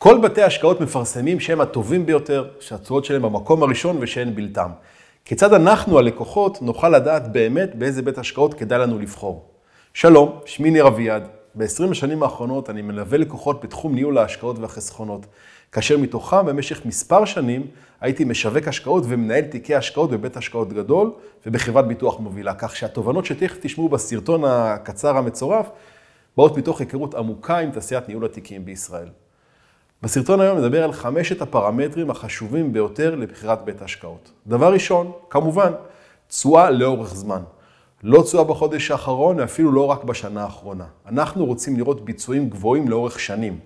כל בתי ההשקעות מפרסמים שהם הטובים ביותר, שהתשואות שלהם במקום הראשון ושאין בלתם. כיצד אנחנו, הלקוחות, נוכל לדעת באמת באיזה בית השקעות כדאי לנו לבחור? שלום, שמי ניר אביעד. ב-20 השנים האחרונות אני מלווה לקוחות בתחום ניהול ההשקעות והחסכונות, כאשר מתוכם במשך מספר שנים הייתי משווק השקעות ומנהל תיקי השקעות בבית השקעות גדול ובחברת ביטוח מובילה, כך שהתובנות שתכף תשמעו בסרטון הקצר המצורף באות מתוך היכרות עמוקה עם תעשיית ניהול התיקים בישראל. בסרטון היום נדבר על 5 הפרמטרים החשובים ביותר לבחירת בית השקעות. דבר ראשון, כמובן, תשואה לאורך זמן. לא תשואה בחודש האחרון ואפילו לא רק בשנה האחרונה. אנחנו רוצים לראות ביצועים גבוהים לאורך שנים.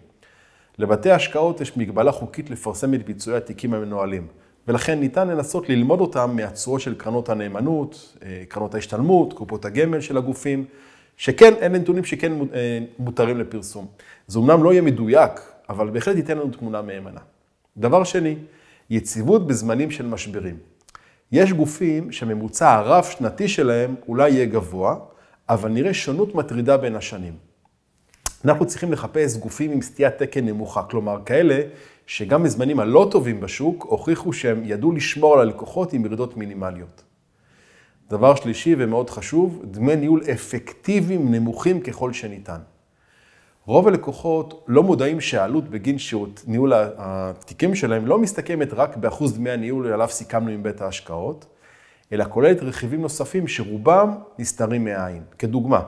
לבתי השקעות יש מגבלה חוקית לפרסם את ביצועי התיקים המנוהלים, ולכן ניתן לנסות ללמוד אותם מהתשואות של קרנות הנאמנות, קרנות ההשתלמות, קופות הגמל של הגופים, שכן, אלה נתונים שכן מותרים לפרסום. זה אומנם לא יהיה מדויק, אבל בהחלט ייתן לנו תמונה מהימנה. דבר שני, יציבות בזמנים של משברים. יש גופים שממוצע הרב שנתי שלהם אולי יהיה גבוה, אבל נראה שונות מטרידה בין השנים. אנחנו צריכים לחפש גופים עם סטיית תקן נמוכה, כלומר כאלה שגם בזמנים הלא טובים בשוק הוכיחו שהם ידעו לשמור על הלקוחות עם ירידות מינימליות. דבר שלישי ומאוד חשוב, דמי ניהול אפקטיביים נמוכים ככל שניתן. רוב הלקוחות לא מודעים שהעלות בגין שירות ניהול התיקים שלהם לא מסתכמת רק באחוז דמי הניהול עליו סיכמנו עם בית ההשקעות, אלא כוללת רכיבים נוספים שרובם נסתרים מהעין. כדוגמה,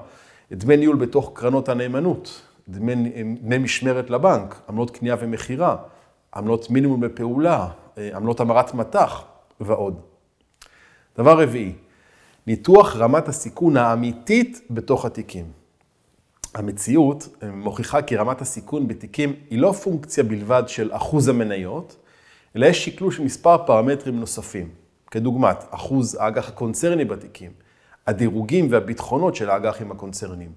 דמי ניהול בתוך קרנות הנאמנות, דמי משמרת לבנק, עמלות קנייה ומחירה, עמלות מינימום בפעולה, עמלות המרת מטח ועוד. דבר רביעי, ניתוח רמת הסיכון האמיתית בתוך התיקים. המציאות מוכיחה כי רמת הסיכון בתיקים היא לא פונקציה בלבד של אחוז המניות, אלא יש שקלול של מספר פרמטרים נוספים, כדוגמת אחוז האג"ח הקונצרני בתיקים, הדירוגים והביטחונות של האג"חים הקונצרניים,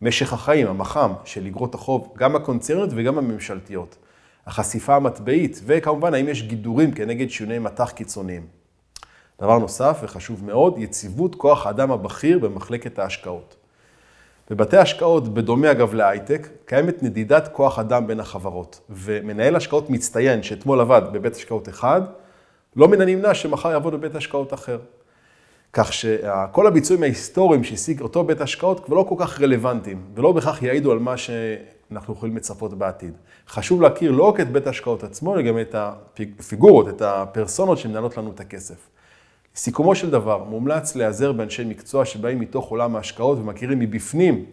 משך החיים, המח"מ של אגרות החוב, גם הקונצרניות וגם הממשלתיות, החשיפה המטבעית, וכמובן האם יש גידורים כנגד שינויי מטח קיצוניים. דבר נוסף וחשוב מאוד, יציבות כוח האדם הבכיר במחלקת ההשקעות. בבתי השקעות, בדומה אגב להייטק, קיימת נדידת כוח אדם בין החברות, ומנהל השקעות מצטיין שאתמול עבד בבית השקעות אחד, לא מן הנמנע שמחר יעבוד בבית השקעות אחר. כך שכל הביצועים ההיסטוריים שהשיג אותו בית השקעות כבר לא כל כך רלוונטיים, ולא בכך יעידו על מה שאנחנו יכולים לצפות בעתיד. חשוב להכיר לא רק את בית השקעות עצמו, אלא גם את הפיגורות, את הפרסונות שמנהלות לנו את הכסף. לסיכומו של דבר, מומלץ להיעזר באנשי מקצוע שבאים מתוך עולם ההשקעות ומכירים מבפנים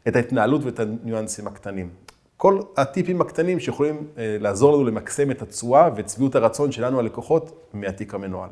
את ההתנהלות ואת הניואנסים הקטנים. כל הטיפים הקטנים שיכולים לעזור לנו למקסם את התשואה ואת שביעות הרצון שלנו הלקוחות מהתיק המנוהל.